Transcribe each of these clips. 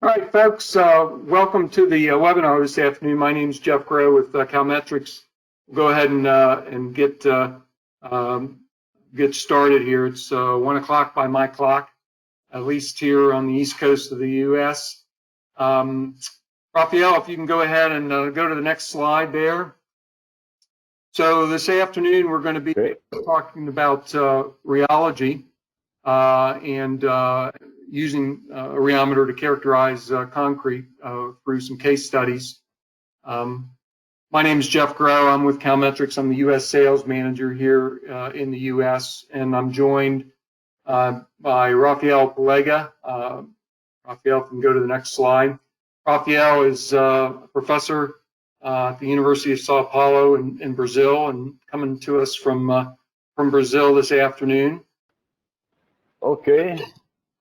All right, folks, welcome to the webinar this afternoon. My name is Jeff Groh with Calmetrix. We'll go ahead and get started here. It's 1 o'clock by my clock, at least here on the East Coast of the U.S. Rafael, if you can go ahead and go to the next slide there. So this afternoon, we're going to be talking about rheology and using a rheometer to characterize concrete through some case studies. My name is Jeff Groh. I'm with Calmetrix. I'm the U.S. sales manager here in the U.S., and I'm joined by Rafael Pileggi. Rafael, if you can go to the next slide. Rafael is a professor at the University of Sao Paulo in Brazil, and coming to us from Brazil this afternoon. Okay.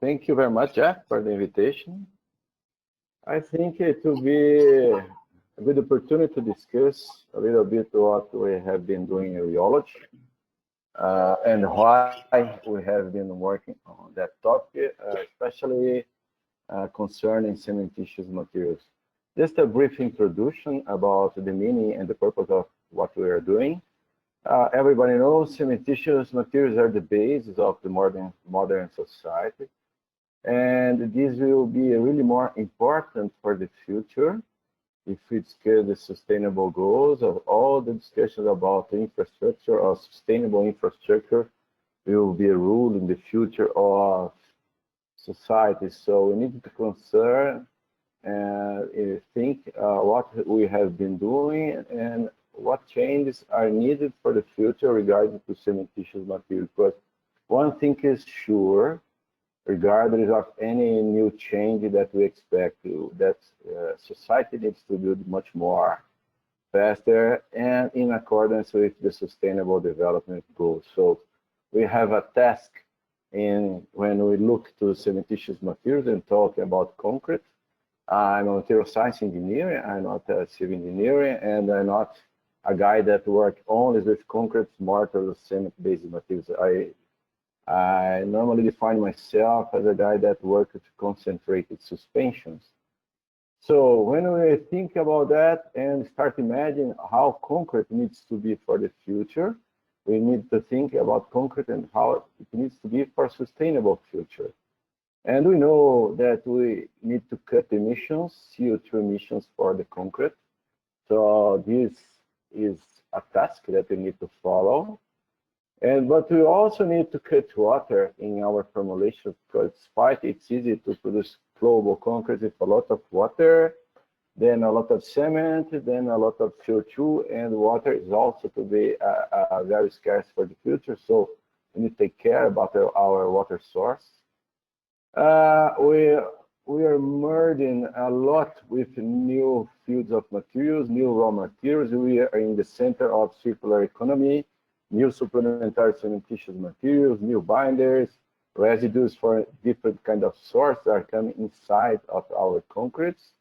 Thank you very much, Jeff, for the invitation. I think it will be a good opportunity to discuss a little bit what we have been doing in rheology and why we have been working on that topic, especially concerning cementitious materials. Just a brief introduction about the meaning and the purpose of what we are doing. Everybody knows cementitious materials are the basis of the modern society. And this will be really more important for the future if we scale the sustainable goals of all the discussions about the infrastructure or sustainable infrastructure will be a rule in the future of society. So we need to concern and think what we have been doing and what changes are needed for the future regarding to cementitious materials. Because one thing is sure, regardless of any new change that we expect, that society needs to build much more faster and in accordance with the sustainable development goals. So we have a task when we look to cementitious materials and talk about concrete. I'm a material science engineer, I'm not a civil engineer, and I'm not a guy that works only with concrete, mortar, cement-based materials. I normally define myself as a guy that works with concentrated suspensions. So when we think about that and start imagining how concrete needs to be for the future, we need to think about concrete and how it needs to be for a sustainable future. And we know that we need to cut emissions, CO2 emissions for the concrete. So this is a task that we need to follow. But we also need to cut water in our formulation, because despite it's easy to produce flowable concrete with a lot of water, then a lot of cement, then a lot of CO2, and water is also to be very scarce for the future. So we need to take care about our water source. We are merging a lot with new fields of materials, new raw materials. We are in the center of circular economy. New supplementary cementitious materials, new binders, residues for different kind of sources are coming inside of our concretes.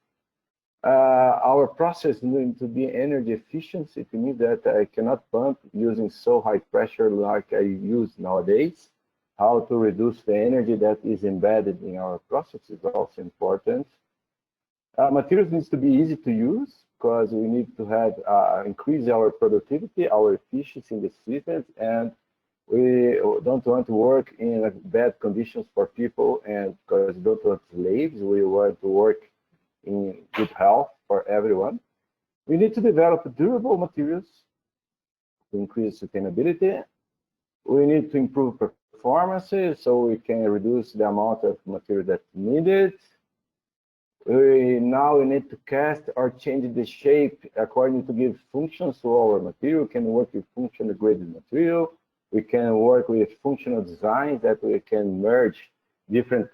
Our process needs to be energy efficient. It means that I cannot pump using so high pressure like I use nowadays. How to reduce the energy that is embedded in our process is also important. Materials needs to be easy to use, because we need to have increase our productivity, our efficiency in the systems, and we don't want to work in bad conditions for people, and because we don't want slaves, we want to work in good health for everyone. We need to develop durable materials to increase sustainability. We need to improve performances so we can reduce the amount of material that's needed. Now we need to cast or change the shape according to give functions to our material. We can work with functional graded material. We can work with functional designs that we can merge different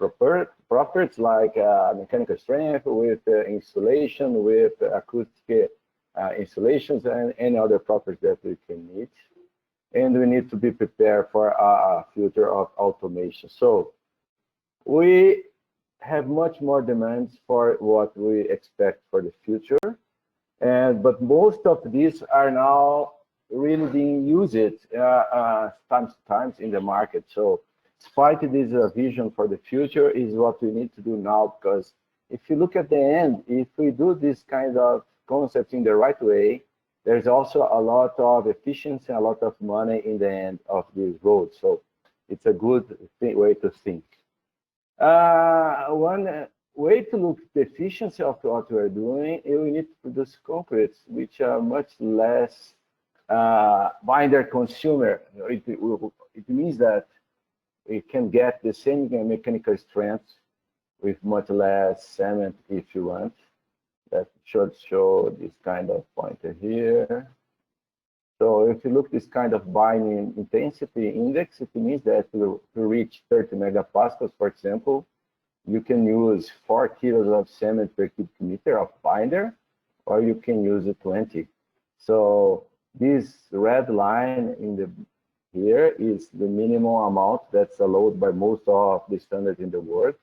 properties like mechanical strength with insulation, with acoustic insulations, and any other properties that we can need. And we need to be prepared for a future of automation. So we have much more demands for what we expect for the future, but most of these are now really being used times in the market. So despite this vision for the future is what we need to do now, because if you look at the end, if we do this kind of concept in the right way, there's also a lot of efficiency, a lot of money in the end of this road. So it's a good way to think. One way to look at the efficiency of what we're doing, we need to produce concretes which are much less binder consumer. It means that we can get the same mechanical strength with much less cement if you want. That should show this kind of pointer here. So if you look this kind of binding intensity index, it means that to reach 30 megapascals, for example, you can use 4 kilos of cement per cubic meter of binder, or you can use 20. So this red line in the here is the minimum amount that's allowed by most of the standards in the world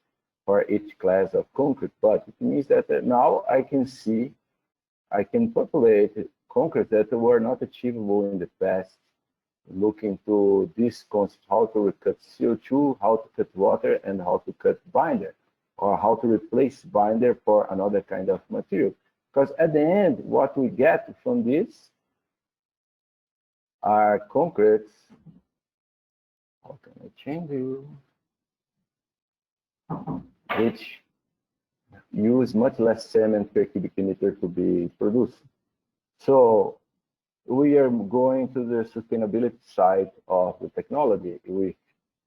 for each class of concrete. But it means that now I can populate concrete that were not achievable in the past, looking to this concept, how to cut CO2, how to cut water, and how to cut binder, or how to replace binder for another kind of material. Because at the end, what we get from this are concretes. How can I change you? Which use much less cement per cubic meter to be produced. So we are going to the sustainability side of the technology. We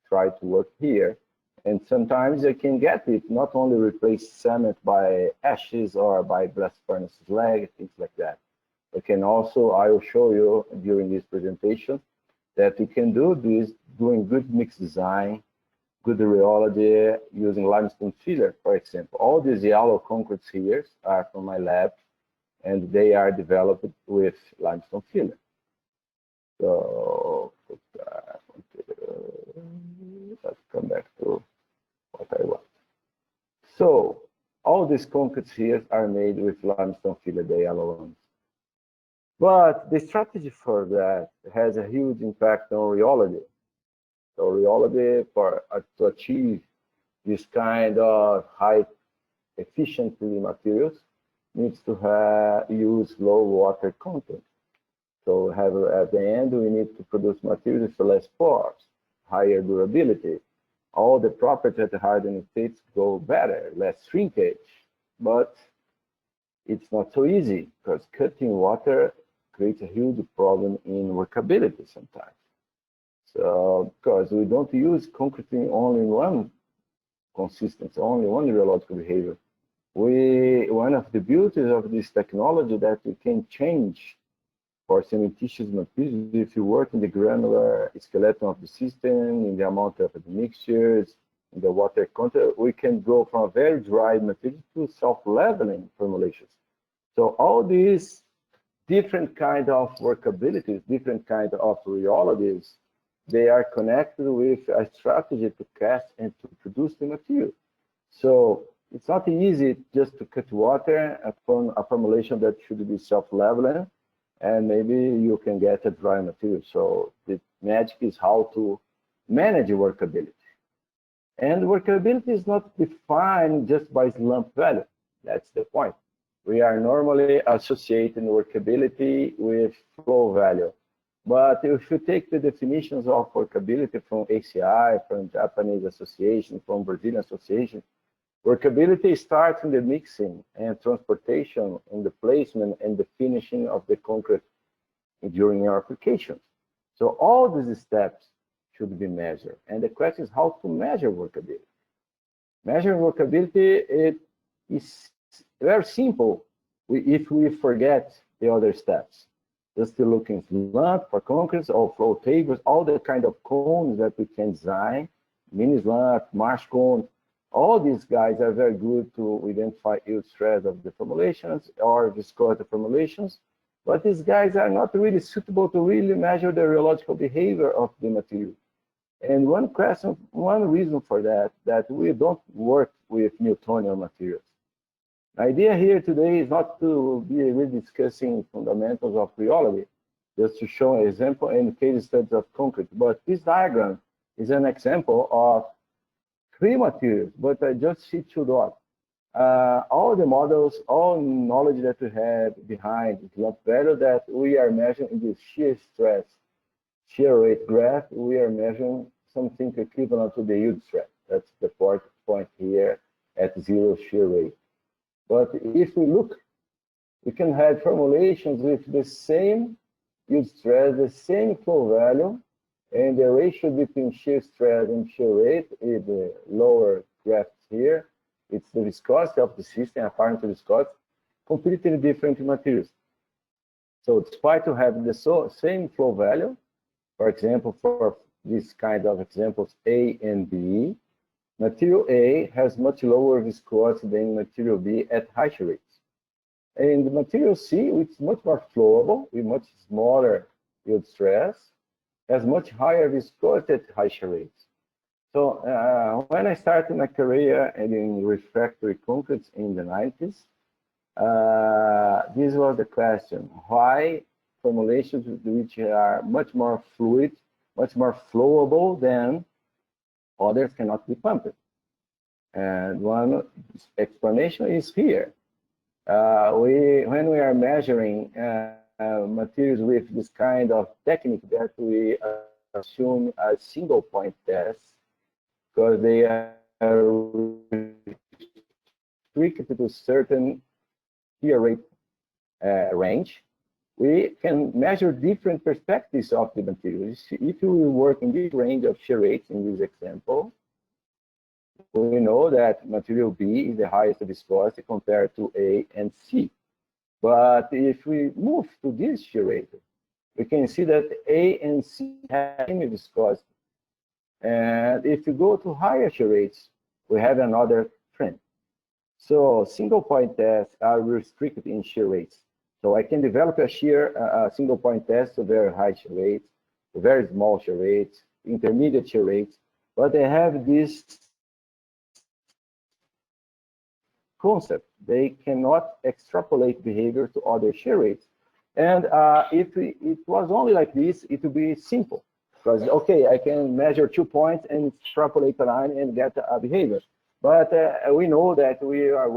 try to work here, and sometimes I can get it, not only replace cement by ashes or by blast furnace slag, things like that. I can also, I will show you during this presentation that you can do this doing good mix design, good rheology, using limestone filler, for example. All these yellow concretes here are from my lab, and they are developed with limestone filler. So let's come back to what I want. So all these concretes here are made with limestone filler, the yellow ones. But the strategy for that has a huge impact on rheology. So rheology, to achieve this kind of high efficiency materials, needs to use low water content. So at the end, we need to produce materials with less pores, higher durability. All the properties at the hardening states go better, less shrinkage. But it's not so easy, because cutting water creates a huge problem in workability sometimes. So, because we don't use concrete only in one consistency, only one rheological behavior. One of the beauties of this technology that we can change for cementitious materials if you work in the granular skeleton of the system, in the amount of the mixtures, in the water content, we can go from a very dry material to self-leveling formulations. So all these different kind of workabilities, different kind of rheologies, they are connected with a strategy to cast and to produce the material. So it's not easy just to cut water upon a formulation that should be self-leveling, and maybe you can get a dry material. So the magic is how to manage workability. And workability is not defined just by slump value. That's the point. We are normally associating workability with flow value. But if you take the definitions of workability from ACI, from Japanese association, from Brazilian association, workability starts in the mixing and transportation, in the placement and the finishing of the concrete during your applications. So all these steps should be measured. And the question is how to measure workability. Measuring workability, it is very simple if we forget the other steps. Just looking slump for concrete or flow tables, all the kind of cones that we can design, mini slump, marsh cone, all these guys are very good to identify yield stress of the formulations or viscosity formulations, but these guys are not really suitable to really measure the rheological behavior of the material. And one reason for that we don't work with Newtonian materials. The idea here today is not to be really discussing fundamentals of rheology, just to show an example and case studies of concrete. But this diagram is an example of three materials, but I just see two dots. all the models, all knowledge that we have behind the slump value that we are measuring in the shear stress, shear rate graph, we are measuring something equivalent to the yield stress. That's the point here at 0 shear rate. But if we look, we can have formulations with the same yield stress, the same flow value, and the ratio between shear stress and shear rate is the lower graph here. It's the viscosity of the system, apparent viscosity, completely different materials. So despite to have the same flow value, for example, for this kind of examples A and B, material A has much lower viscosity than material B at high shear rates. And the material C, which is much more flowable, with much smaller yield stress, has much higher viscosity at high shear rates. So when I started my career in refractory concretes in the 90s, this was the question: why formulations which are much more fluid, much more flowable than others cannot be pumped? And one explanation is here. When we are measuring materials with this kind of technique that we assume a single point test, because they are restricted to certain shear rate range, we can measure different perspectives of the materials. If we work in this range of shear rates in this example, we know that material B is the highest viscosity compared to A and C. But if we move to this shear rate, we can see that A and C have the same viscosity. And if you go to higher shear rates, we have another trend. So single point tests are restricted in shear rates. So I can develop a single point test to very high shear rates, to very small shear rates, intermediate shear rates, but they have this concept. They cannot extrapolate behavior to other shear rates. And if it was only like this, it would be simple. Because, okay, I can measure 2 points and extrapolate a line and get a behavior. But we know that we are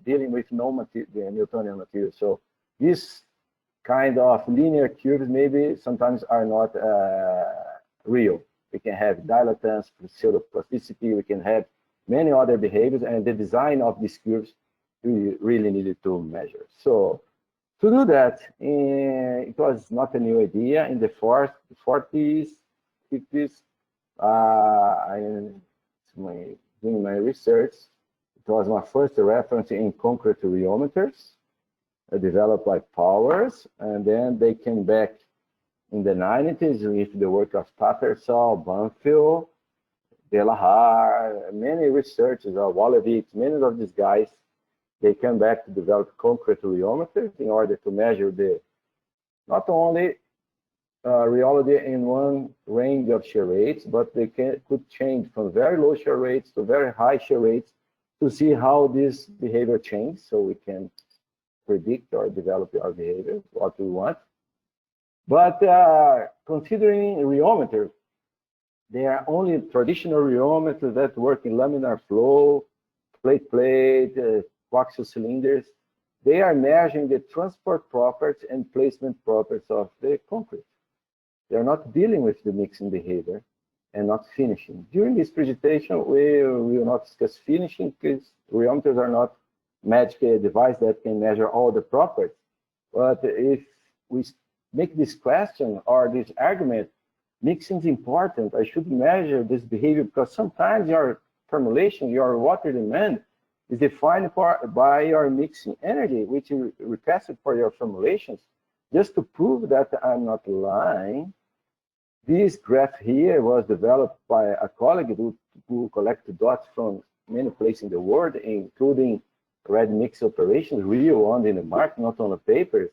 dealing with Newtonian material. So this kind of linear curves maybe sometimes are not real. We can have dilatance, pseudoplasticity, we can have many other behaviors, and the design of these curves we really needed to measure. So to do that, it was not a new idea. In the 40s, 50s, doing my research, it was my first reference in concrete rheometers, developed by Powers, and then they came back in the 90s with the work of Tattersall, Banfield, De La Har, many researchers, Wallevitz, many of these guys, they came back to develop concrete rheometers in order to measure not only rheology in one range of shear rates, but they could change from very low shear rates to very high shear rates to see how this behavior changes, so we can predict or develop our behavior, what we want. But considering rheometer, there are only traditional rheometers that work in laminar flow, plate-plate, coaxial cylinders. They are measuring the transport properties and placement properties of the concrete. They're not dealing with the mixing behavior and not finishing. During this presentation, we will not discuss finishing because rheometers are not magic device that can measure all the properties. But if we make this question or this argument, mixing is important, I should measure this behavior because sometimes your formulation, your water demand is defined by your mixing energy, which is requested for your formulations. Just to prove that I'm not lying, this graph here was developed by a colleague who collected dots from many places in the world, including red mix operations, real ones in the market, not on the papers.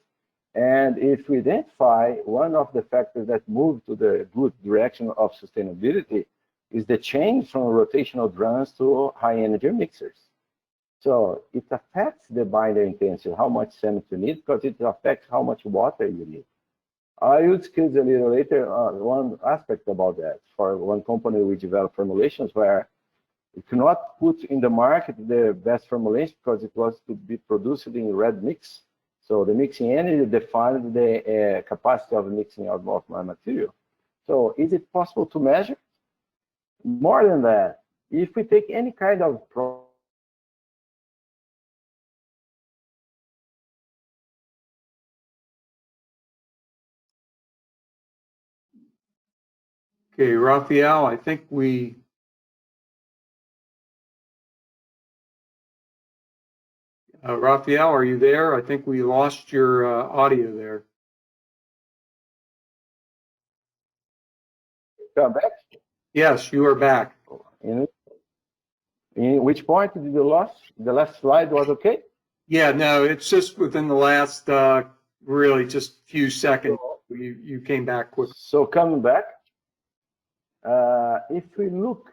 And if we identify one of the factors that move to the good direction of sustainability is the change from rotational drums to high energy mixers. So it affects the binder intensity, how much cement you need, because it affects how much water you need. I will discuss a little later one aspect about that. For one company, we develop formulations where We cannot put in the market the best formulation because it was to be produced in red mix. So the mixing energy defines the capacity of mixing of my material. So is it possible to measure? More than that, if we take any kind of Okay, Rafael, I think Rafael, are you there? I think we lost your audio there. come back? Yes, you are back. In which point did you lose? The last slide was okay? Yeah, no, it's just within the last really just few seconds. You came back quick. So coming back, if we look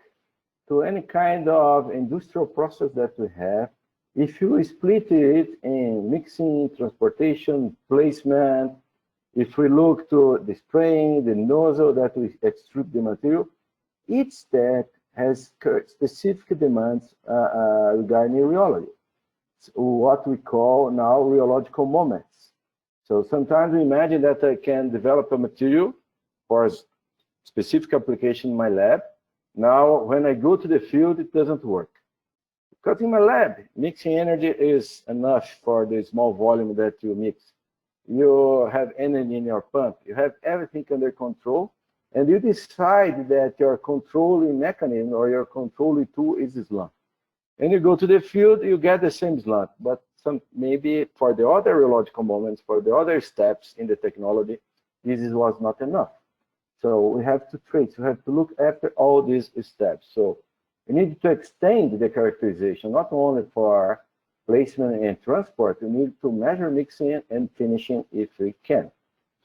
to any kind of industrial process that we have, if you split it in mixing, transportation, placement, if we look to the spraying, the nozzle that we extrude the material, each step has specific demands regarding rheology. It's what we call now rheological moments. So sometimes we imagine that I can develop a material for a specific application in my lab. Now, when I go to the field, it doesn't work. Because in my lab, mixing energy is enough for the small volume that you mix. You have energy in your pump. You have everything under control. And you decide that your controlling mechanism or your controlling tool is slant. And you go to the field, you get the same slant. But maybe for the other rheological moments, for the other steps in the technology, this was not enough. So we have to trace, we have to look after all these steps. So we need to extend the characterization, not only for placement and transport, we need to measure mixing and finishing if we can.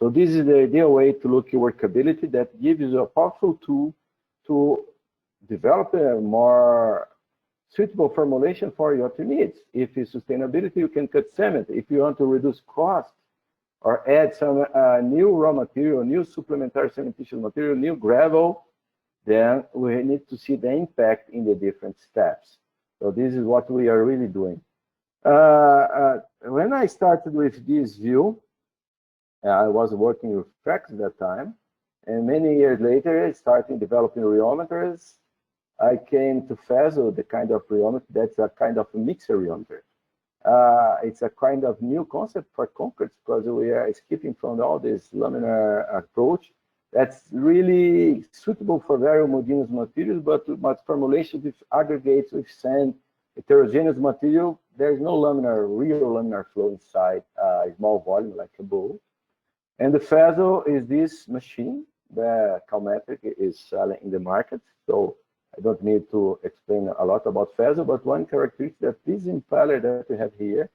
So this is the ideal way to look at workability that gives you a powerful tool to develop a more suitable formulation for your needs. If it's sustainability, you can cut cement. If you want to reduce cost, or add some new raw material, new supplementary cementitious material, new gravel, then we need to see the impact in the different steps. So this is what we are really doing. When I started with this view, I was working with Trex at that time, and many years later, I started developing rheometers. I came to Fezo, the kind of rheometry that's a kind of a mixer rheometry. It's a kind of new concept for concrete because we are skipping from all this laminar approach that's really suitable for very homogeneous materials, but formulation with aggregates, with sand, heterogeneous material, there's no real laminar flow inside a small volume like a bowl. And the Fezo is this machine that Calmetrix is selling in the market. So I don't need to explain a lot about Fezo, but one characteristic that this impeller that we have here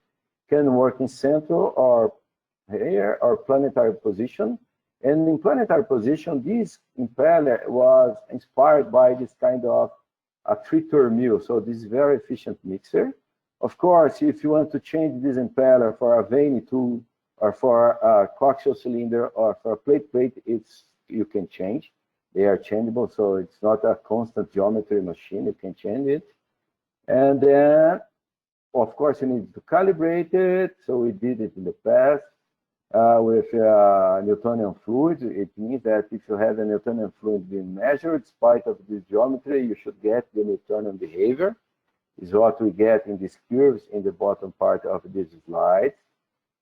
can work in central or here or planetary position. And in planetary position, this impeller was inspired by this kind of a 3-turn mill. So this is very efficient mixer. Of course, if you want to change this impeller for a vane tool or for a coaxial cylinder or for a plate, you can change. They are changeable, so it's not a constant geometry machine. You can change it. And then, of course, you need to calibrate it. So we did it in the past with Newtonian fluid. It means that if you have a Newtonian fluid being measured, in spite of this geometry, you should get the Newtonian behavior. Is what we get in these curves in the bottom part of this slide.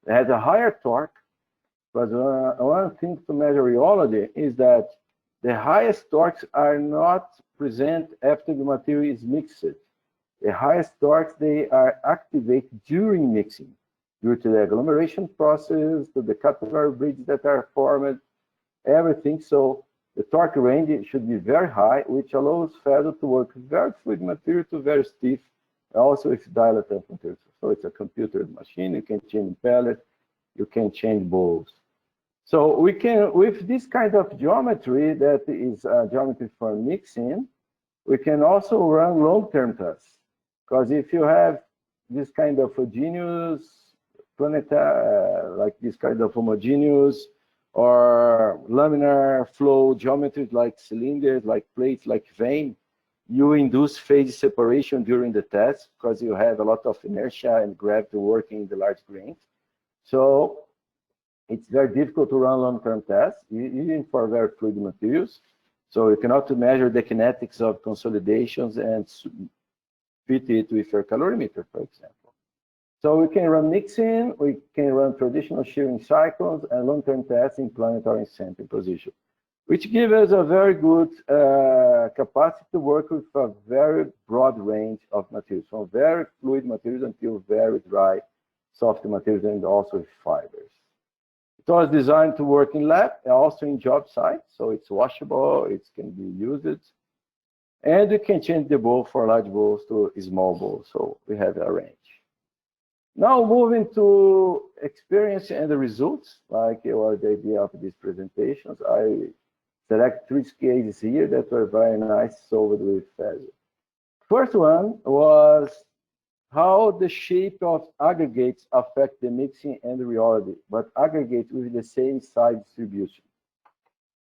It has a higher torque, but one thing to measure rheology is that the highest torques are not present after the material is mixed. The highest torques, they are activated during mixing, due to the agglomeration process, to the capillary bridges that are formed, everything. So the torque range should be very high, which allows Fezo to work very fluid material to very stiff, also with dilatant material. So it's a computed machine. You can change pellet, you can change bowls. So we can, with this kind of geometry that is geometry for mixing, we can also run long-term tests. Because if you have this kind of homogeneous like this kind of homogeneous or laminar flow geometries like cylinders, like plates, like vane, you induce phase separation during the test because you have a lot of inertia and gravity working in the large grains. So it's very difficult to run long-term tests, even for very fluid materials. So you cannot measure the kinetics of consolidations and fit it with your calorimeter, for example. So we can run mixing, we can run traditional shearing cycles and long-term tests in planetary sampling position, which gives us a very good capacity to work with a very broad range of materials, from very fluid materials until very dry, soft materials, and also with fibers. It was designed to work in lab, also in job sites, so it's washable, it can be used, and we can change the bowl for large bowls to small bowls, so we have a range. Now moving to experience and the results, like was the idea of these presentations, I select 3 cases here that were very nice solved with FASO. First one was how the shape of aggregates affect the mixing and the rheology, but aggregates with the same size distribution.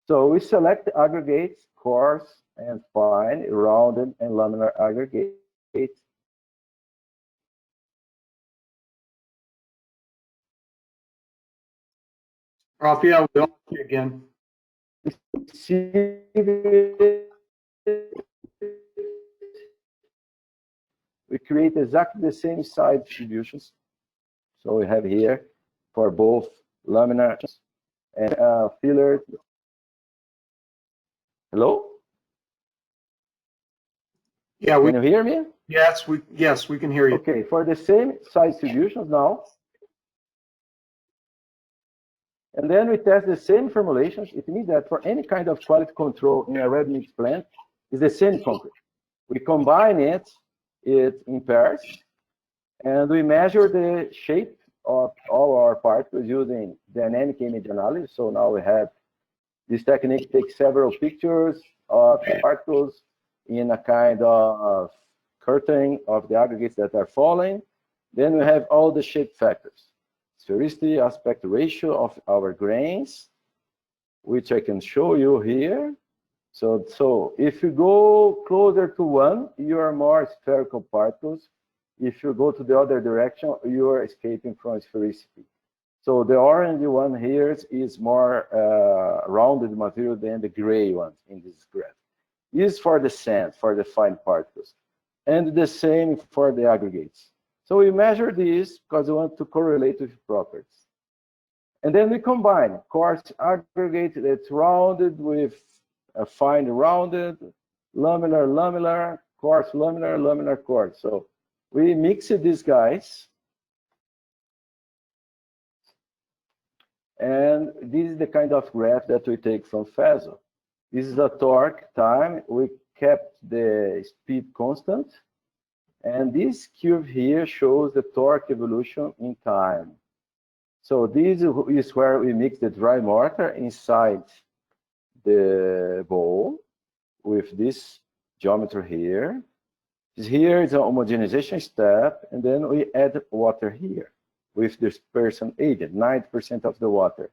So we select aggregates, coarse and fine, rounded and laminar aggregates. Rafael, we lost you again. We create exactly the same size distributions. So we have here for both laminar and filler. Hello? Yeah, can you hear me? Yes, we can hear you. Okay, for the same size distributions now. And then we test the same formulations. It means that for any kind of quality control in a ready mix plant, it's the same concrete. We combine it in pairs, and we measure the shape of all our particles using dynamic image analysis. So now we have this technique takes several pictures of particles in a kind of curtain of the aggregates that are falling. Then we have all the shape factors. Sphericity, aspect ratio of our grains, which I can show you here. So if you go closer to 1, you are more spherical particles. If you go to the other direction, you are escaping from sphericity. So the orange one here is more rounded material than the gray ones in this graph. This is for the sand, for the fine particles. And the same for the aggregates. So we measure this because we want to correlate with properties. And then we combine coarse aggregate that's rounded with a fine rounded, laminar, laminar, coarse, laminar, laminar, coarse. So we mix these guys. And this is the kind of graph that we take from FASO. This is a torque time. We kept the speed constant. And this curve here shows the torque evolution in time. So this is where we mix the dry mortar inside the bowl with this geometry here. Here is a homogenization step, and then we add water here with dispersion agent, 90% of the water.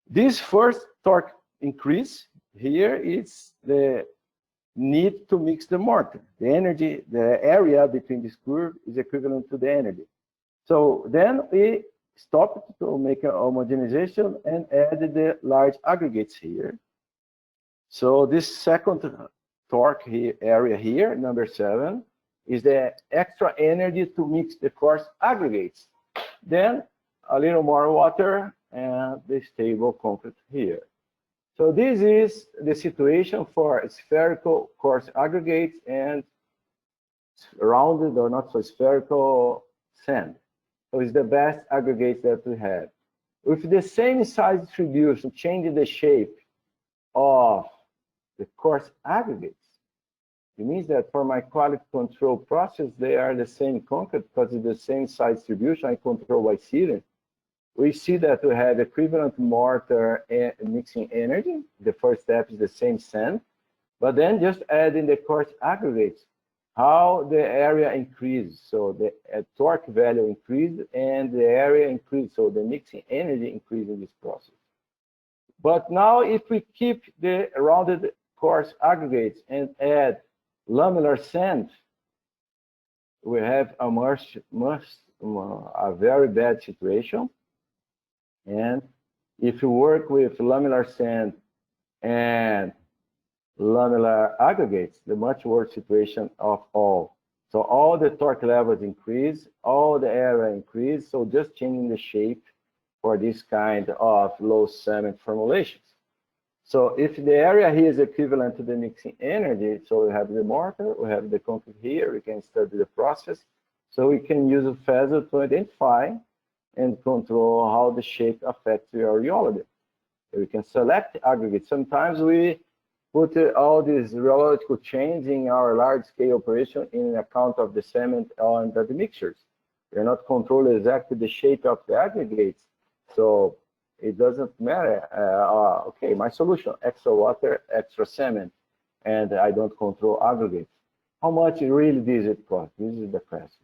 This first torque increase here is the need to mix the mortar. The energy, the area between this curve is equivalent to the energy. So then we stop to make a homogenization and add the large aggregates here. So this second torque here, area here, number 7, is the extra energy to mix the coarse aggregates. Then a little more water and the stable concrete here. So this is the situation for spherical coarse aggregates and rounded or not so spherical sand. So it's the best aggregates that we have. With the same size distribution, changing the shape of the coarse aggregates, it means that for my quality control process, they are the same concrete because it's the same size distribution. I control by sealing. We see that we have equivalent mortar mixing energy. The first step is the same sand, but then just adding the coarse aggregates, how the area increases. So the torque value increased and the area increased. So the mixing energy increased in this process. But now if we keep the rounded coarse aggregates and add Lamellar sand, we have a very bad situation. And if you work with lamellar sand and lamellar aggregates, the much worse situation of all. So all the torque levels increase, all the area increase, so just changing the shape for this kind of low cement formulations. So if the area here is equivalent to the mixing energy, so we have the mortar, we have the concrete here, we can study the process. So we can use a phasor to identify and control how the shape affects your rheology. We can select aggregates. Sometimes we put all these rheological change in our large-scale operation in account of the cement and the mixtures. We are not controlling exactly the shape of the aggregates, so it doesn't matter. Okay, my solution: extra water, extra cement, and I don't control aggregates. How much really does it cost? This is the question.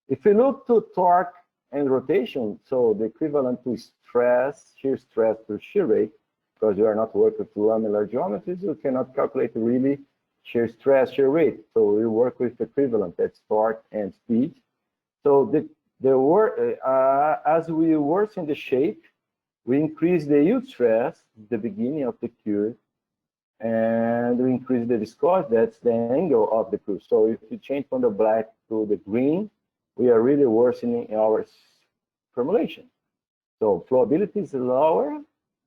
If we look to torque and rotation, so the equivalent to stress, shear stress to shear rate, because you are not working with lamellar geometries, you cannot calculate really shear stress, shear rate. So we work with equivalent, that's torque and speed. So as we worsen the shape, we increase the yield stress, the beginning of the curve, and we increase the viscosity, that's the angle of the curve. So if you change from the black to the green, we are really worsening our formulation. So flowability is lower,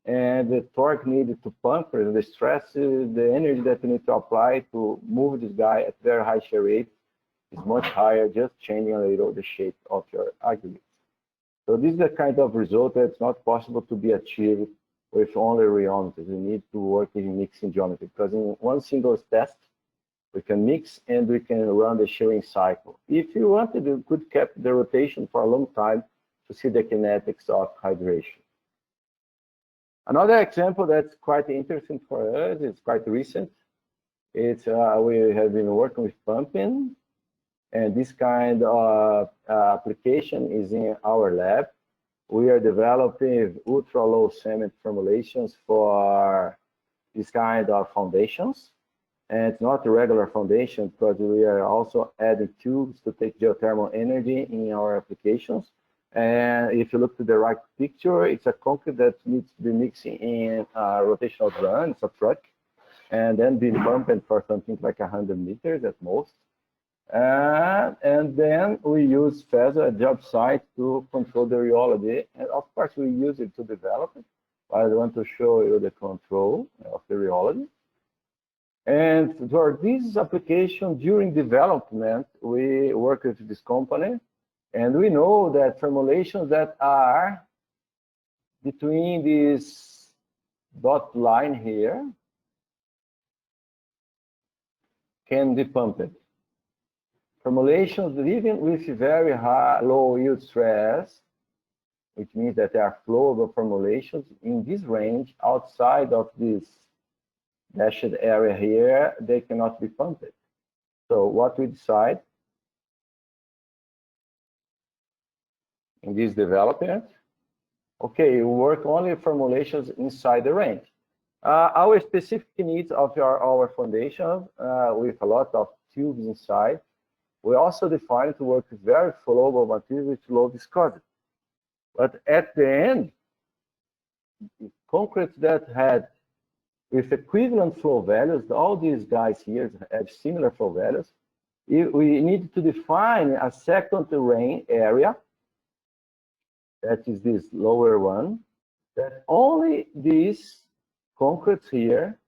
and the torque needed to pump, the stress, the energy that you need to apply to move this guy at very high shear rate is much higher, just changing a little the shape of your aggregate. So this is the kind of result that's not possible to be achieved with only rheometry. We need to work in mixing geometry, because in one single test, we can mix and we can run the shearing cycle. If you wanted, you could keep the rotation for a long time to see the kinetics of hydration. Another example that's quite interesting for us, it's quite recent. It's we have been working with pumping, and this kind of application is in our lab. We are developing ultra low cement formulations for this kind of foundations. And it's not a regular foundation, because we are also adding tubes to take geothermal energy in our applications. And if you look to the right picture, it's a concrete that needs to be mixing in a rotational drum, it's a truck, and then be pumped for something like 100 meters at most. And then we use phasor at job site to control the rheology. And of course, we use it to develop it. I want to show you the control of the rheology. And for this application, during development, we work with this company. And we know that formulations that are between this dot line here can be pumped. Formulations even with very high, low yield stress, which means that they are flowable formulations in this range, outside of this dashed area here, they cannot be pumped. So what we decide in this development, okay, we work only formulations inside the range. Our specific needs of our foundation with a lot of tubes inside, we also define to work with very flowable materials with low viscosity. But at the end, concrete that had with equivalent flow values, all these guys here have similar flow values, we need to define a second terrain area, that is this lower one, that only these concretes here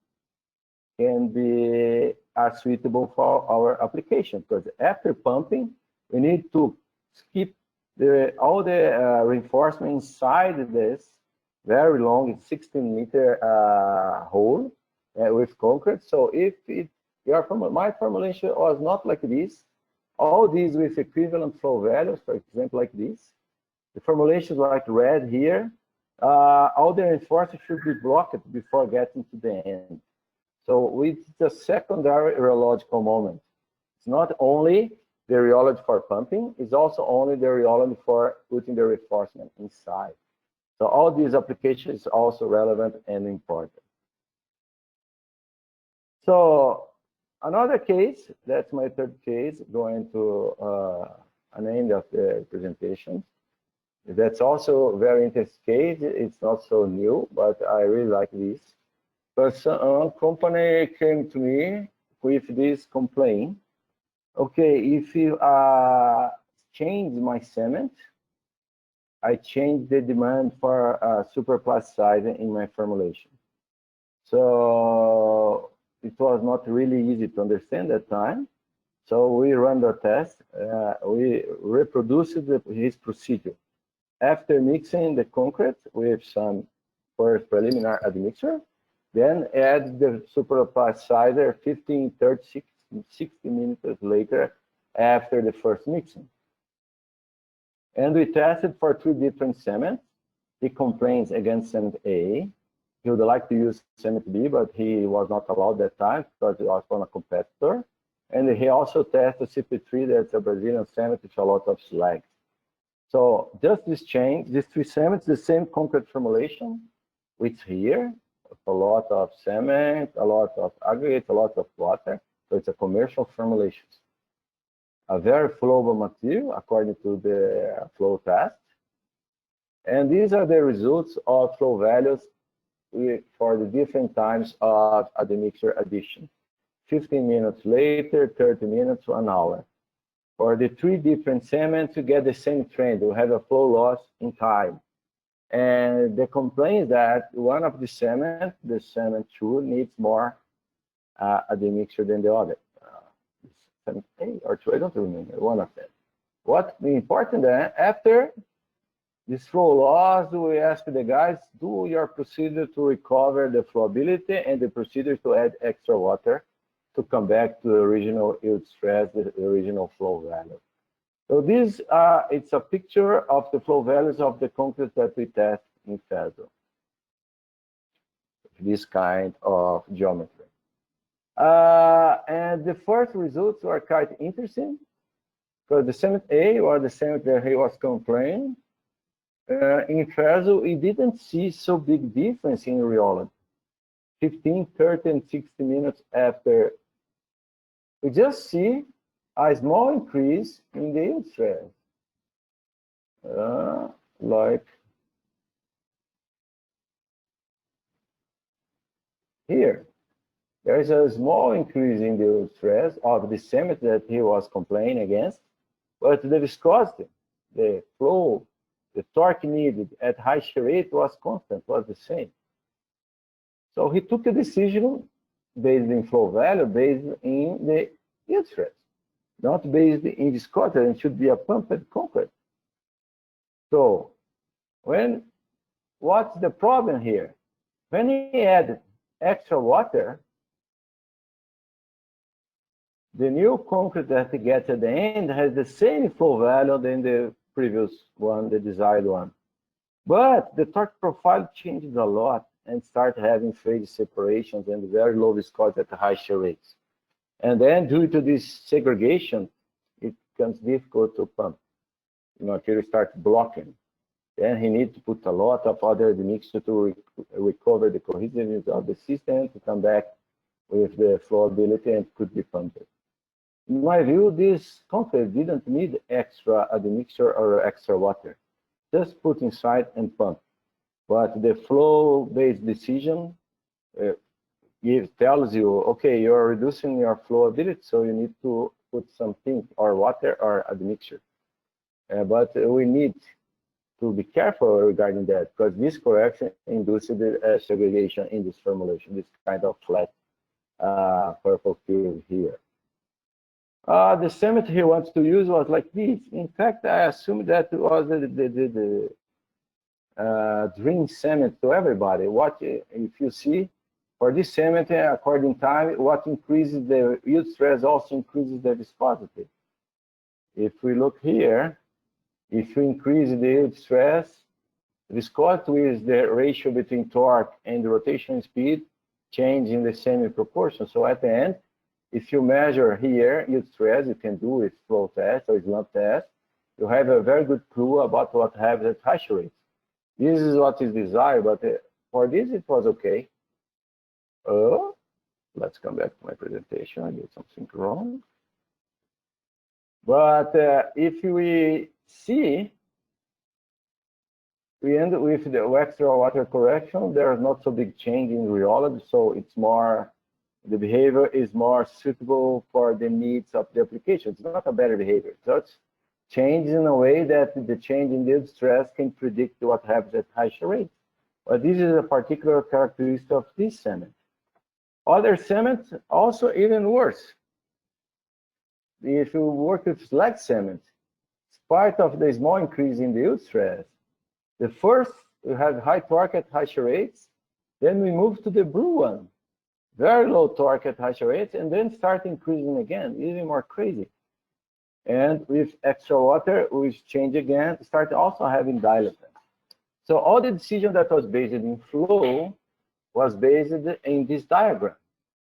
can be suitable for our application. Because after pumping, we need to skip all the reinforcement inside this very long 16-meter hole with concrete. So if my formulation was not like this, all these with equivalent flow values, for example, like this, the formulations like red here, all the reinforcement should be blocked before getting to the end. So it's a secondary rheological moment. It's not only the rheology for pumping, it's also only the rheology for putting the reinforcement inside. So all these applications are also relevant and important. So Another case, that's my third case, going to an end of the presentation. That's also a very interesting case. It's not so new, but I really like this. But a company came to me with this complaint. Okay, if you change my cement, I change the demand for superplasticizing in my formulation. So it was not really easy to understand at that time. So we ran the test. We reproduced his procedure. After mixing the concrete with some first preliminary admixture, then add the superplasticizer 15, 30, 60 minutes later after the first mixing. And we tested for 3 different cements. He complains against cement A. He would like to use cement B, but he was not allowed that time because he was from a competitor. And he also tested CP3, that's a Brazilian cement with a lot of slag. So just this change, these 3 cements, the same concrete formulation, with here, a lot of cement, a lot of aggregates, a lot of water. So it's a commercial formulation. A very flowable material according to the flow test. And these are the results of flow values for the different times of admixture addition. 15 minutes later, 30 minutes, 1 hour. For the 3 different cements, you get the same trend. You have a flow loss in time. And the complaint is that one of the cement 2, needs more admixture than the other. Cement A or 2, I don't remember, one of them. What's important then, after this flow loss, we ask the guys, do your procedure to recover the flowability and the procedure to add extra water to come back to the original yield stress, the original flow value. So this, it's a picture of the flow values of the concrete that we test in FESO. This kind of geometry. And the first results were quite interesting because the cement A or the cement that he was complaining, in FESO, we didn't see so big difference in rheology. 15, 30, and 60 minutes after, we just see a small increase in the yield stress. Like here, there is a small increase in the yield stress of the cement that he was complaining against, but the viscosity, the flow, the torque needed at high shear rate was constant, was the same. So he took a decision based in flow value, based in the yield stress, not based in viscosity, and should be a pumped concrete. So what's the problem here? When he added extra water, the new concrete that he gets at the end has the same flow value than the previous one, the desired one. But the torque profile changes a lot and start having phase separations and very low viscosity at high shear rates. And then due to this segregation, it becomes difficult to pump. The material starts blocking. Then he needs to put a lot of other admixture to recover the cohesiveness of the system to come back with the flowability and could be pumped. In my view, this concrete didn't need extra admixture or extra water. Just put inside and pump. But the flow-based decision tells you, okay, you're reducing your flowability, so you need to put something or water or admixture. But we need to be careful regarding that because this correction induces the segregation in this formulation, this kind of flat purple curve here. The cement he wants to use was like this. In fact, I assumed that was the dream cement to everybody. What if you see for this cement, according to time, what increases the yield stress also increases the viscosity. If we look here, if you increase the yield stress, viscosity is the ratio between torque and the rotation speed change in the same proportion. So at the end, if you measure here yield stress, you can do with flow test or slump test, you have a very good clue about what happens at high shear rates. This is what is desired, but for this it was okay. let's come back to my presentation. I did something wrong. But if we see, we end with the extra water correction. There is not so big change in rheology, so it's more, the behavior is more suitable for the needs of the application. It's not a better behavior. So it's changed in a way that the change in yield stress can predict what happens at high shear rate. But this is a particular characteristic of this cement. Other cements also even worse. If you work with slag cement, spite of the small increase in the yield stress, the first we have high torque at high shear rates, then we move to the blue one, very low torque at high shear rates, and then start increasing again, even more crazy. And with extra water, we change again, start also having dilatants. So all the decision that was based in flow was based in this diagram,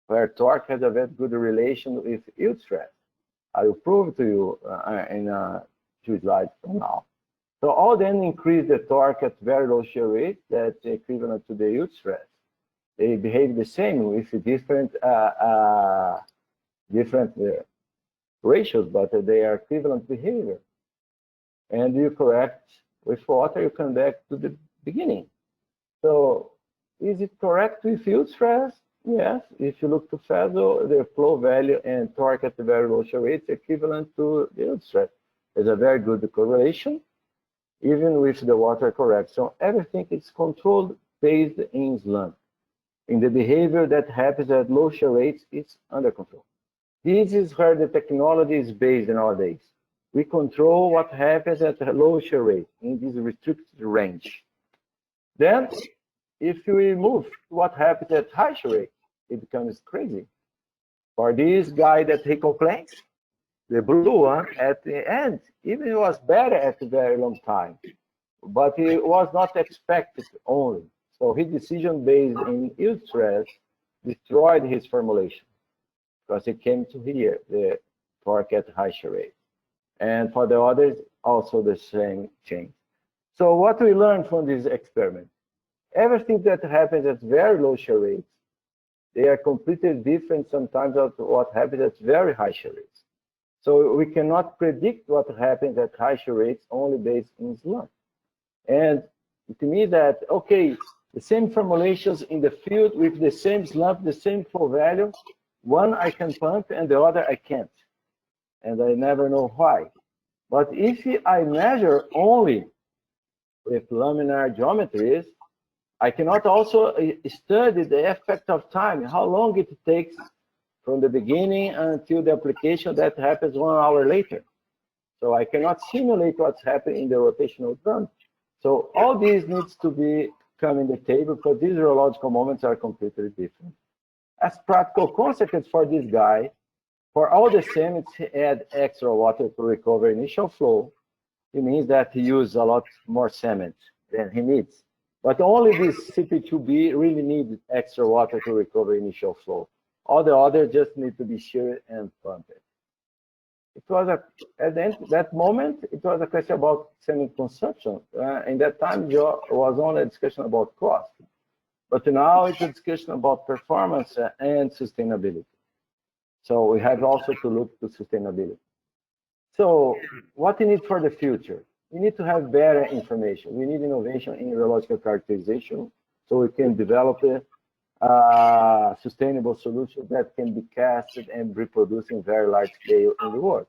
where torque has a very good relation with yield stress. I will prove to you in 2 slides from now. So all then increase the torque at very low shear rate, that's equivalent to the yield stress. They behave the same with different ratios, but they are equivalent behavior. And you correct with water, you come back to the beginning. So is it correct with yield stress? Yes. If you look to FASO, the flow value and torque at the very low shear rate is equivalent to the yield stress. There's a very good correlation, even with the water correct. So everything is controlled based in slump. In the behavior that happens at low shear rates, it's under control. This is where the technology is based nowadays. We control what happens at a low shear rate in this restricted range. Then, if we move to what happens at high shear rate, it becomes crazy. For this guy that he complains, the blue one at the end, even it was better at a very long time, but it was not expected only. So his decision based in yield stress destroyed his formulation because it came to here, the torque at high shear rate. And for the others, also the same change. So what we learned from this experiment, everything that happens at very low shear rates, they are completely different sometimes of what happens at very high shear rates. So we cannot predict what happens at high shear rates only based in slump. And it means that, okay, the same formulations in the field with the same slump, the same flow value, one I can pump and the other I can't. And I never know why. But if I measure only with laminar geometries, I cannot also study the effect of time, how long it takes from the beginning until the application that happens 1 hour later. So I cannot simulate what's happening in the rotational drum. So all these needs to be come in the table because these rheological moments are completely different. As practical consequence for this guy, for all the cements he add extra water to recover initial flow, it means that he uses a lot more cement than he needs. But only this CP2B really needs extra water to recover initial flow. All the others just need to be sheared and pumped. It was at that moment, it was a question about cement consumption. In that time, it was only a discussion about cost. But now it's a discussion about performance and sustainability. So we have also to look to sustainability. So what we need for the future? We need to have better information. We need innovation in rheological characterization so we can develop a sustainable solution that can be casted and reproduced in very large scale in the world.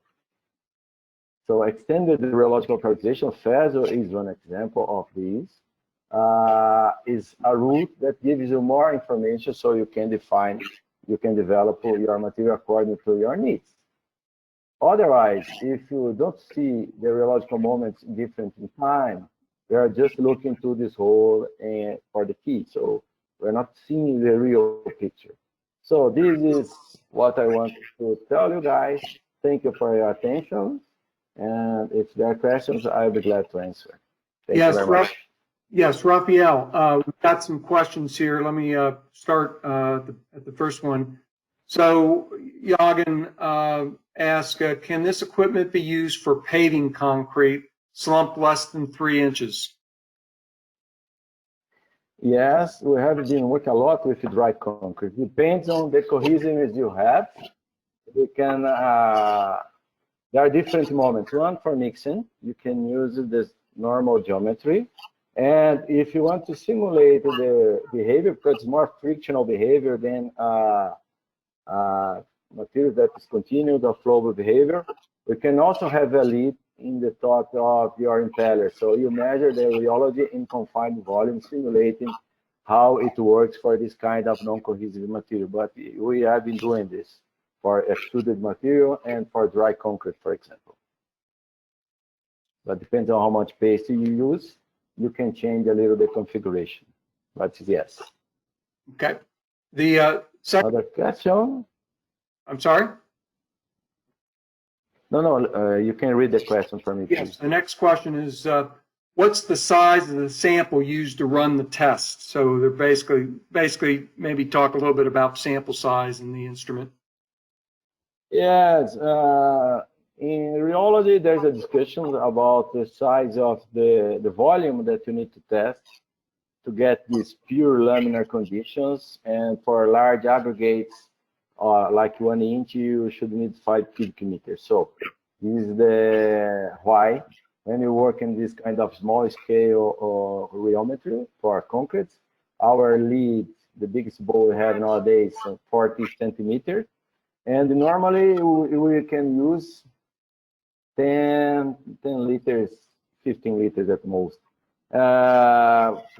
So extended rheological characterization, FASO is one example of these. Is a route that gives you more information so you can define, you can develop your material according to your needs. Otherwise, if you don't see the rheological moments different in time, we are just looking to this hole for the key. So we're not seeing the real picture. So this is what I want to tell you guys. Thank you for your attention. And if there are questions, I'll be glad to answer. Thank you very much. Yes, Rafael, we've got some questions here. Let me start at the first one. So Yagan asked, can this equipment be used for paving concrete slumped less than 3 inches? Yes, we have been working a lot with dry concrete. Depends on the cohesiveness you have. We can, there are different moments. One for mixing, you can use this normal geometry. And if you want to simulate the behavior, because it's more frictional behavior than material that is continued or flowable behavior, we can also have a lead in the thought of your impeller. So you measure the rheology in confined volume, simulating how it works for this kind of non-cohesive material. But we have been doing this for extruded material and for dry concrete, for example. But depends on how much paste you use, you can change a little the configuration. But yes. Okay. The second. Other question? I'm sorry? No, you can read the question for me, please. Yes, the next question is, what's the size of the sample used to run the test? So they're basically maybe talk a little bit about sample size in the instrument. Yes, in rheology, there's a discussion about the size of the volume that you need to test to get these pure laminar conditions. And for large aggregates, like 1 inch, you should need 5 cubic meters. So this is the why when you work in this kind of small scale or rheometry for concrete, our lead, the biggest bowl we have nowadays, 40 centimeters. And normally we can use 10 liters, 15 liters at most.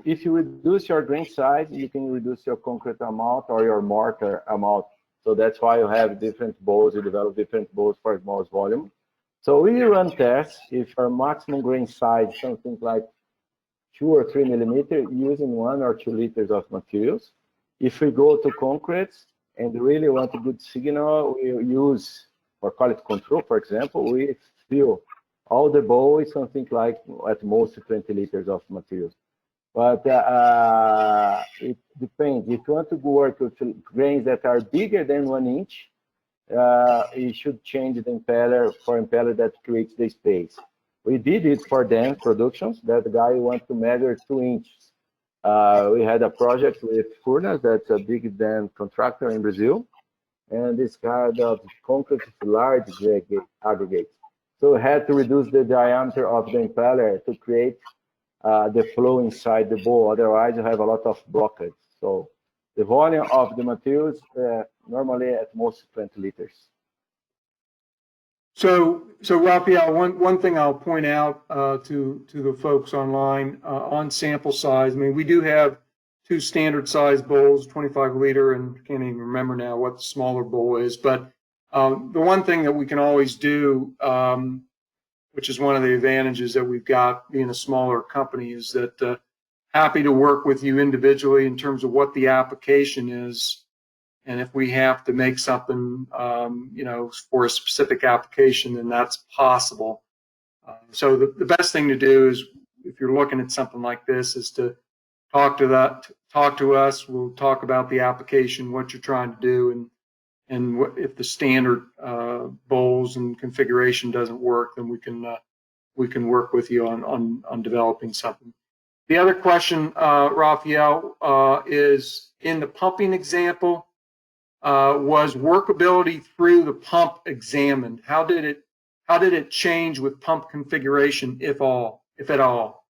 If you reduce your grain size, you can reduce your concrete amount or your mortar amount. So that's why you have different bowls, you develop different bowls for small volume. So we run tests if your maximum grain size is something like 2 or 3 millimeters, using 1 or 2 liters of materials. If we go to concrete and really want a good signal, we use for quality control, for example, we fill all the bowl is something like at most 20 liters of materials. But it depends. If you want to work with grains that are bigger than 1 inch, you should change the impeller for impeller that creates the space. We did it for dense productions. That guy wants to measure 2 inches. We had a project with Furnas, that's a big dam contractor in Brazil, and this kind of concrete large aggregates. So we had to reduce the diameter of the impeller to create the flow inside the bowl. Otherwise, you have a lot of blockage. So the volume of the materials normally at most 20 liters. So Rafael, one thing I'll point out to the folks online on sample size. I mean, we do have 2 standard size bowls, 25 liter, and can't even remember now what the smaller bowl is. But the one thing that we can always do, which is one of the advantages that we've got being a smaller company, is that happy to work with you individually in terms of what the application is. And if we have to make something, for a specific application, then that's possible. So the best thing to do is, if you're looking at something like this, is to talk to us. We'll talk about the application, what you're trying to do, and if the standard bowls and configuration doesn't work, then we can work with you on developing something. The other question, Rafael, is in the pumping example. Was workability through the pump examined? How did it change with pump configuration, if at all?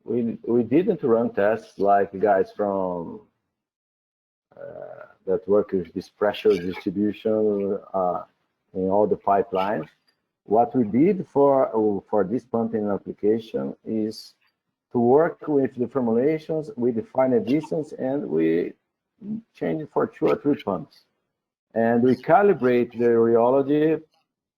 We didn't run tests like guys from that work with this pressure distribution in all the pipelines. What we did for this pumping application is to work with the formulations, we define a distance, and we change it for 2 or 3 pumps. And we calibrate the rheology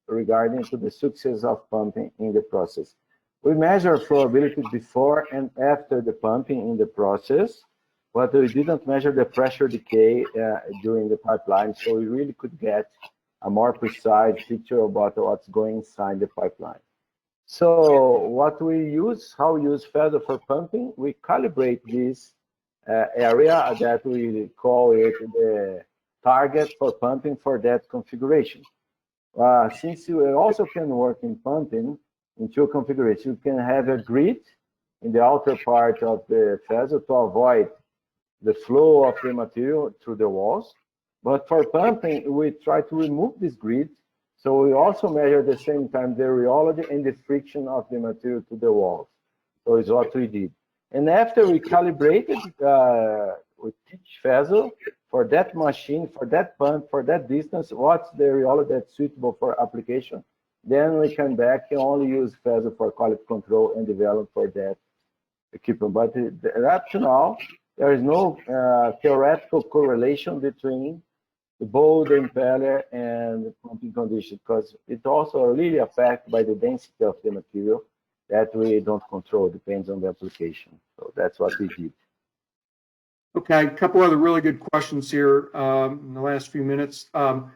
regarding to the success of pumping in the process. We measure flowability before and after the pumping in the process, but we didn't measure the pressure decay during the pipeline, so we really could get a more precise picture about what's going inside the pipeline. So what we use, how we use feather for pumping, we calibrate this area that we call it the target for pumping for that configuration. Since we also can work in pumping, in two configurations. You can have a grid in the outer part of the vessel to avoid the flow of the material through the walls. But for pumping, we try to remove this grid. So we also measure at the same time the rheology and the friction of the material to the walls. So it's what we did. And after we calibrated with each vessel for that machine, for that pump, for that distance, what's the rheology that's suitable for application, then we come back and only use vessel for quality control and develop for that equipment. But up to now, there is no theoretical correlation between the bowl, the impeller, and the pumping condition, because it also really affected by the density of the material that we don't control, depends on the application. So that's what we did. Okay, a couple other really good questions here in the last few minutes. Can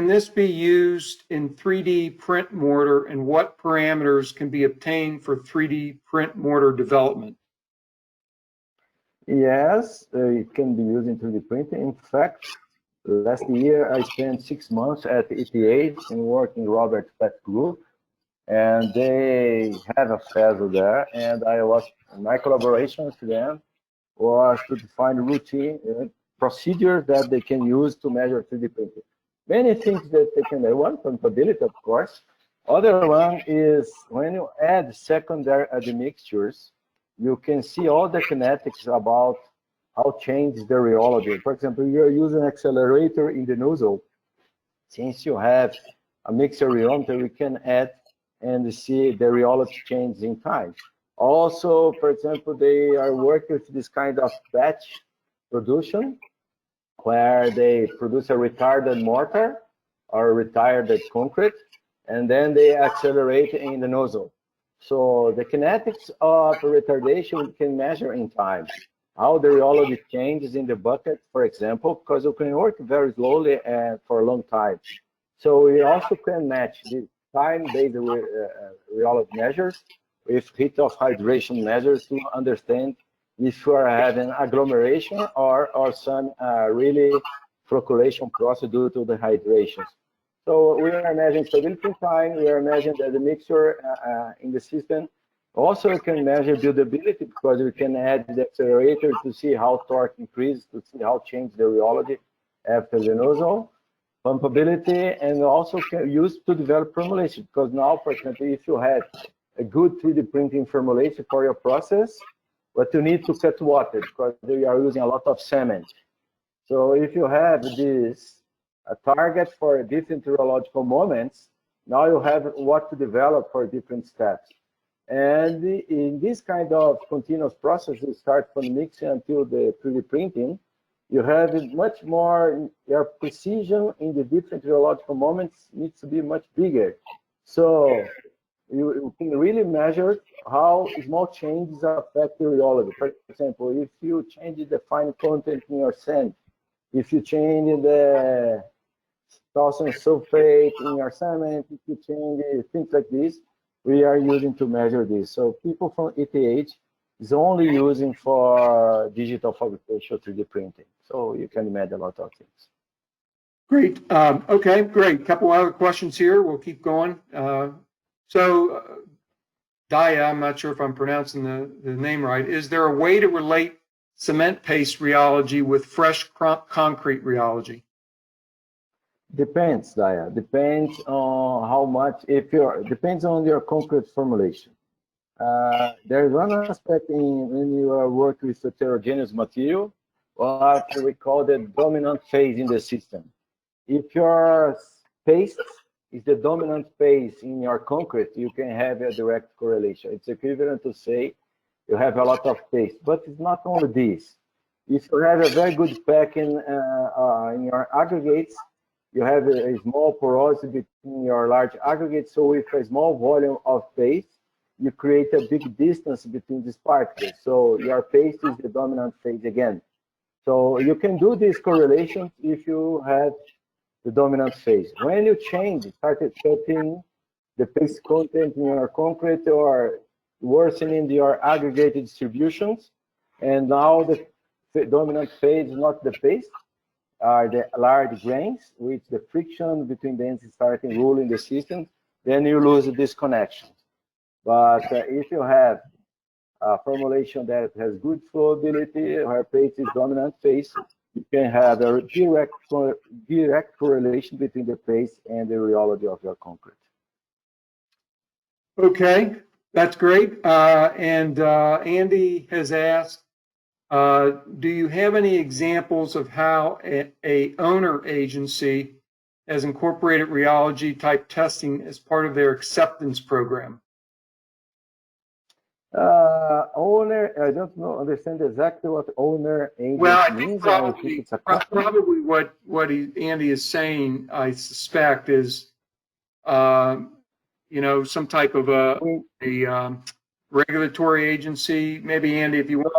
this be used in 3D print mortar, and what parameters can be obtained for 3D print mortar development? Yes, it can be used in 3D printing. In fact, last year I spent 6 months at ETH and working Robert Platt Group, and they have a vessel there, and my collaboration with them was to define routine procedures that they can use to measure 3D printing. Many things that they can do. One, compatibility, of course. Other one is when you add secondary admixtures, you can see all the kinetics about how change the rheology. For example, you're using an accelerator in the nozzle. Since you have a mixer rheometry, we can add and see the rheology change in time. Also, for example, they are working with this kind of batch production, where they produce a retarded mortar or retarded concrete, and then they accelerate in the nozzle. So the kinetics of retardation we can measure in time. How the rheology changes in the bucket, for example, because you can work very slowly and for a long time. So we also can match the time-based rheology measures with heat of hydration measures to understand if you are having agglomeration or some really flocculation process due to the hydrations. So we are measuring stability in time, we are measuring the mixture in the system. Also, we can measure buildability because we can add the accelerator to see how torque increases, to see how change the rheology after the nozzle. Pumpability, and also can use to develop formulation, because now, for example, if you have a good 3D printing formulation for your process, but you need to cut water because they are using a lot of cement. So if you have this target for different rheological moments, now you have what to develop for different steps. And in this kind of continuous process, you start from mixing until the 3D printing, you have much more, your precision in the different rheological moments needs to be much bigger. So you can really measure how small changes affect the rheology. For example, if you change the fine content in your sand, if you change the calcium sulfate in your cement, if you change things like this, we are using to measure this. So people from ETH is only using for digital fabrication 3D printing. So you can imagine a lot of things. Great. Okay, great. Couple other questions here. We'll keep going. Daya, I'm not sure if I'm pronouncing the name right. Is there a way to relate cement paste rheology with fresh concrete rheology? Depends, Daya. Depends on how much, depends on your concrete formulation. There is one aspect when you are working with heterogeneous material, what we call the dominant phase in the system. If your paste is the dominant phase in your concrete, you can have a direct correlation. It's equivalent to say you have a lot of paste, but it's not only this. If you have a very good pack in your aggregates, you have a small porosity between your large aggregates, so with a small volume of paste, you create a big distance between these particles. So your paste is the dominant phase again. So you can do this correlation if you have the dominant phase. When you started cutting the paste content in your concrete or worsening your aggregated distributions, and now the dominant phase is not the paste, are the large grains, which the friction between the ends is starting ruling the system. then you lose this connection. But if you have a formulation that has good flowability, where paste is dominant phase, you can have a direct correlation between the paste and the rheology of your concrete. Okay, that's great. Andy has asked, do you have any examples of how a owner agency has incorporated rheology type testing as part of their acceptance program? Owner, I don't know, understand exactly what owner agency well, I think means. probably, I think it's a company. probably what Andy is saying, I suspect, is you know, some type of a regulatory agency. Maybe Andy, if you want.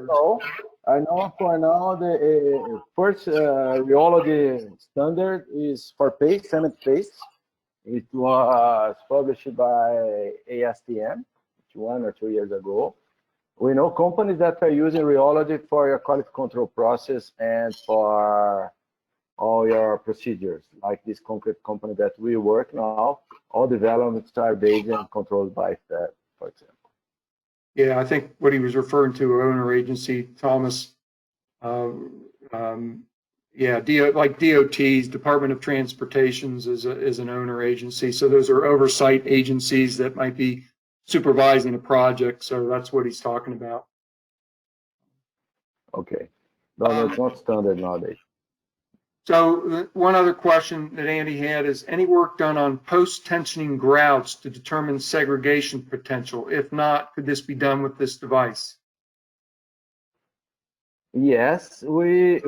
No. I know for now the first rheology standard is for paste, cement paste. It was published by ASTM 1 or 2 years ago. We know companies that are using rheology for your quality control process and for all your procedures, like this concrete company that we work now. All developments are based and controlled by that, for example. Yeah, I think what he was referring to, owner agency, Thomas. Yeah, like DOTs, Department of Transportations, is an owner agency. So those are oversight agencies that might be supervising a project. So that's what he's talking about. Okay, no, it's not standard nowadays. So one other question that Andy had is, any work done on post-tensioning grouts to determine segregation potential? If not, could this be done with this device? Yes, we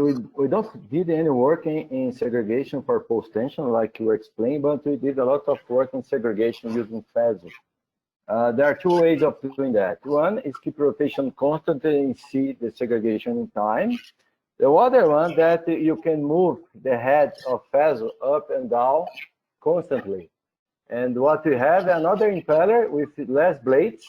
don't did any work in segregation for post-tension, like you explained, but we did a lot of work in segregation using FASO. There are two ways of doing that. One is keep rotation constant and see the segregation in time. The other one that you can move the head of FASO up and down constantly. And what we have, another impeller with less blades,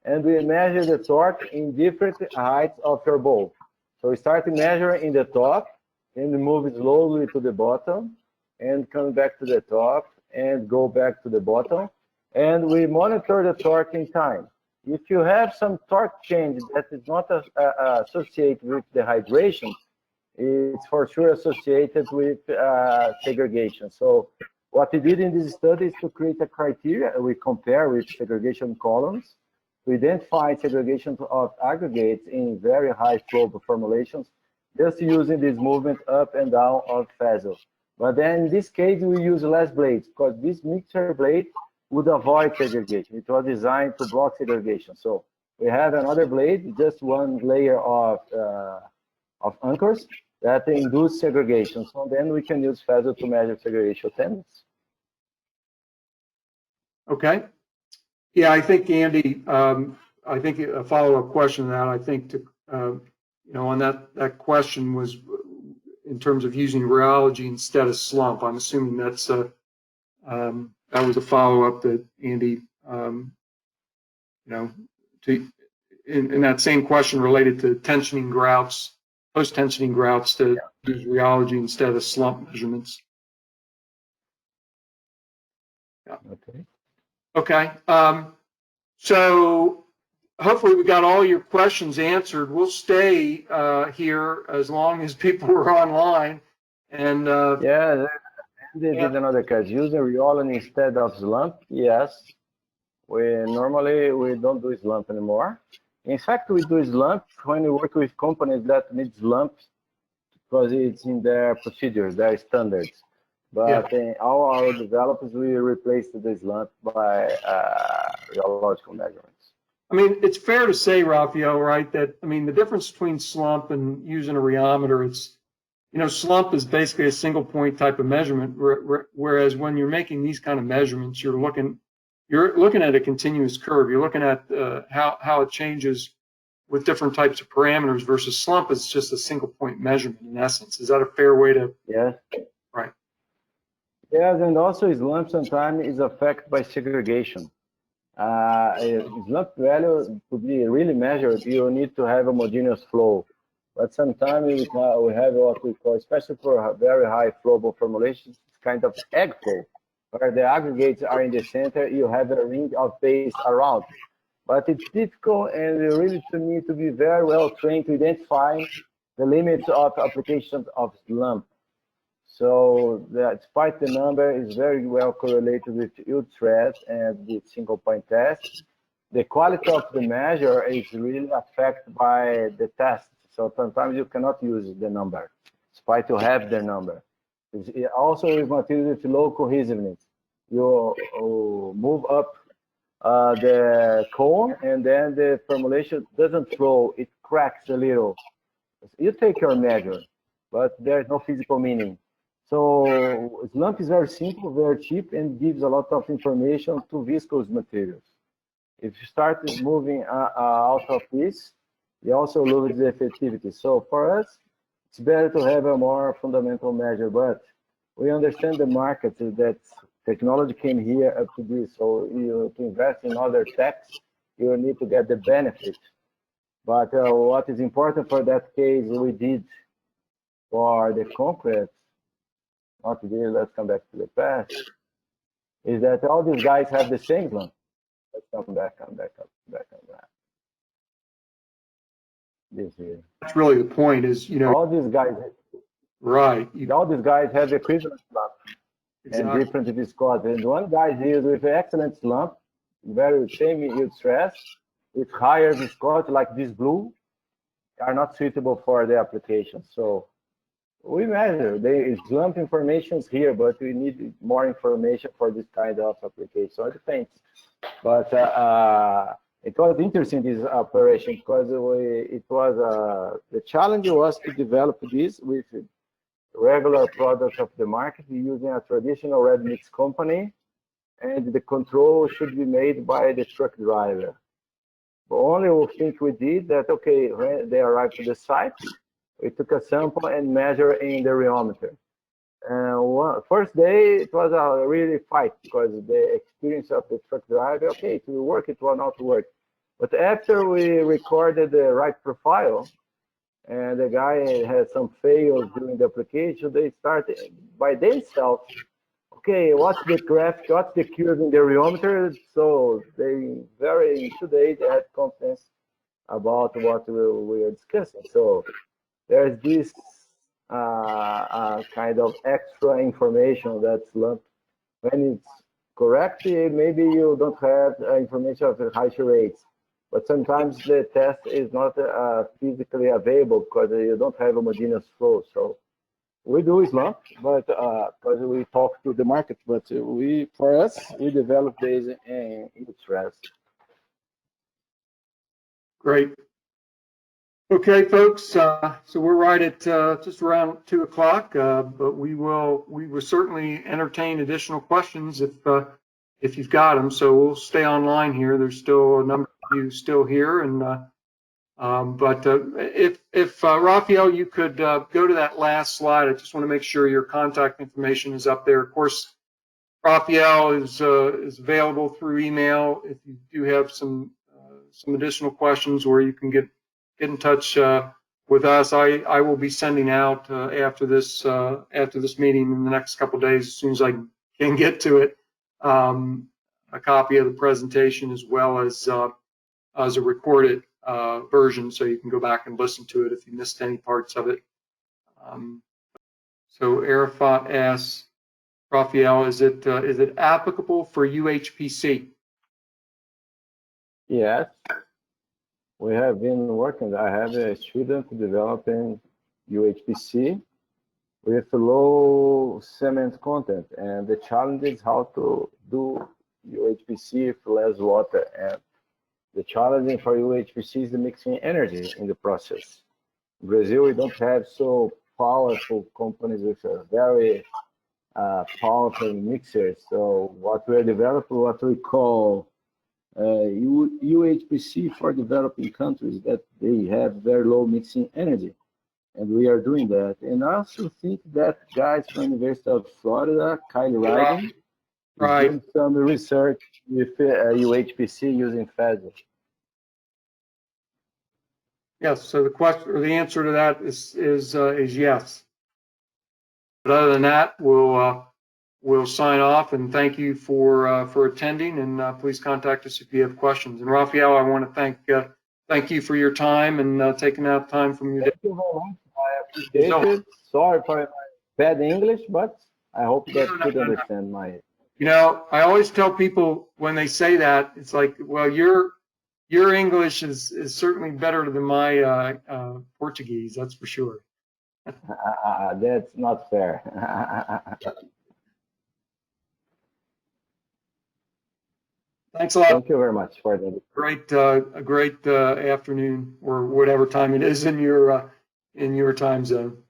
and we measure the torque in different heights of your bowl. So we start measuring in the top, and we move slowly to the bottom, and come back to the top, and go back to the bottom. And we monitor the torque in time. If you have some torque change that is not associated with the hydration, it's for sure associated with segregation. So what we did in this study is to create a criteria. We compare with segregation columns. We identify segregation of aggregates in very high flow formulations, just using this movement up and down of FASO. But then in this case, we use less blades because this mixer blade would avoid segregation. It was designed to block segregation. So we have another blade, just one layer of anchors that induce segregation. So then we can use FASO to measure segregation tendency. Okay. Yeah, I think Andy, I think a follow-up question to that, I think to, you know, on that question was in terms of using rheology instead of slump. I'm assuming that's that was a follow-up that Andy, you know, in that same question related to tensioning grouts, post-tensioning grouts, to use rheology instead of slump measurements. Yeah. Okay. Okay. So hopefully we got all your questions answered. We'll stay here as long as people are online. And yeah, they did another case using rheology instead of slump. Yes, normally we don't do slump anymore. In fact, we do slump when we work with companies that need slump because it's in their procedures, their standards. But in all our developers, we replaced the slump by rheological measurements. I mean, it's fair to say, Rafael, right, that, I mean, the difference between slump and using a rheometer, it's, you know, slump is basically a single point type of measurement, whereas when you're making these kind of measurements, you're looking at a continuous curve. You're looking at how it changes with different types of parameters, versus slump is just a single point measurement in essence. Is that a fair way to? Yes. Right. Yes, and also slump sometimes is affected by segregation. Slump value to be really measured, you need to have a homogeneous flow. But sometimes we have what we call, especially for very high flowable formulations, kind of egg flow. where the aggregates are in the center, you have a ring of base around. But it's difficult and really to need to be very well trained to identify the limits of applications of slump. So despite the number is very well correlated with yield stress and the single point test, the quality of the measure is really affected by the test. So sometimes you cannot use the number, despite you have the number. It also is material with low cohesiveness. You move up the cone and then the formulation doesn't flow, it cracks a little. You take your measure, but there's no physical meaning. So slump is very simple, very cheap, and gives a lot of information to viscous materials. If you start moving out of this, you also lose the effectivity. So for us, it's better to have a more fundamental measure, but we understand the market that technology came here up to this. So to invest in other techs, you need to get the benefit. But what is important for that case we did for the concrete, not today, let's come back to the past, is that all these guys have the same one. Let's come back. This here. That's really the point is, all these guys, right. All these guys have equivalent slump Exactly. and different viscosity. And one guy here with excellent slump, very same yield stress, with higher viscosity like this blue, are not suitable for the application. So we measure the slump information is here, but we need more information for this kind of application. So it depends. But it was interesting, this operation, because the challenge was to develop this with regular products of the market using a traditional red mix company, and the control should be made by the truck driver. The only thing we did that, okay, when they arrived to the site, we took a sample and measured in the rheometry. First day, it was a really fight because the experience of the truck driver, okay, it will work, it will not work. But after we recorded the right profile, and the guy had some fails during the application, they started by themselves, okay, what's the graph, what's the curve in the rheometer? So today they had confidence about what we are discussing. So there's this kind of extra information that's lumped. When it's correct, maybe you don't have information of the high rates, but sometimes the test is not physically available because you don't have homogeneous flow. So we do slump, but because we talk to the market, but for us, we develop this in stress. Great. Okay, folks. So we're right at just around 2 o'clock, but we will certainly entertain additional questions if you've got them. So we'll stay online here. There's still a number of you still here, and but if Rafael, you could go to that last slide. I just want to make sure your contact information is up there. Of course, Rafael is available through email if you do have some additional questions, or you can get in touch with us. I will be sending out after this meeting in the next couple of days, as soon as I can get to it, a copy of the presentation as well as a recorded version, so you can go back and listen to it if you missed any parts of it. So Arafat asks, Rafael, is it applicable for UHPC? Yes. We have been working. I have a student developing UHPC with low cement content, and the challenge is how to do UHPC with less water. And the challenge for UHPC is the mixing energy in the process. In Brazil, we don't have so powerful companies with a very powerful mixers. So what we're developing, what we call UHPC for developing countries that they have very low mixing energy, and we are doing that. And I also think that guys from University of Florida, Calmetrix, is doing some research with UHPC using FASE. Yes. So the question or the answer to that is yes. But other than that, we'll we'll sign off, and thank you for attending, and please contact us if you have questions. And Rafael, I want to thank you for your time and taking out time from your day. Thank you very much. I appreciate it. Sorry for my bad English, but I hope that you could understand my. You know, I always tell people when they say that, it's like, well, your English is certainly better than my Portuguese, that's for sure. That's not fair. Thanks a lot. Thank you very much for that. A great afternoon, or whatever time it is in your time zone.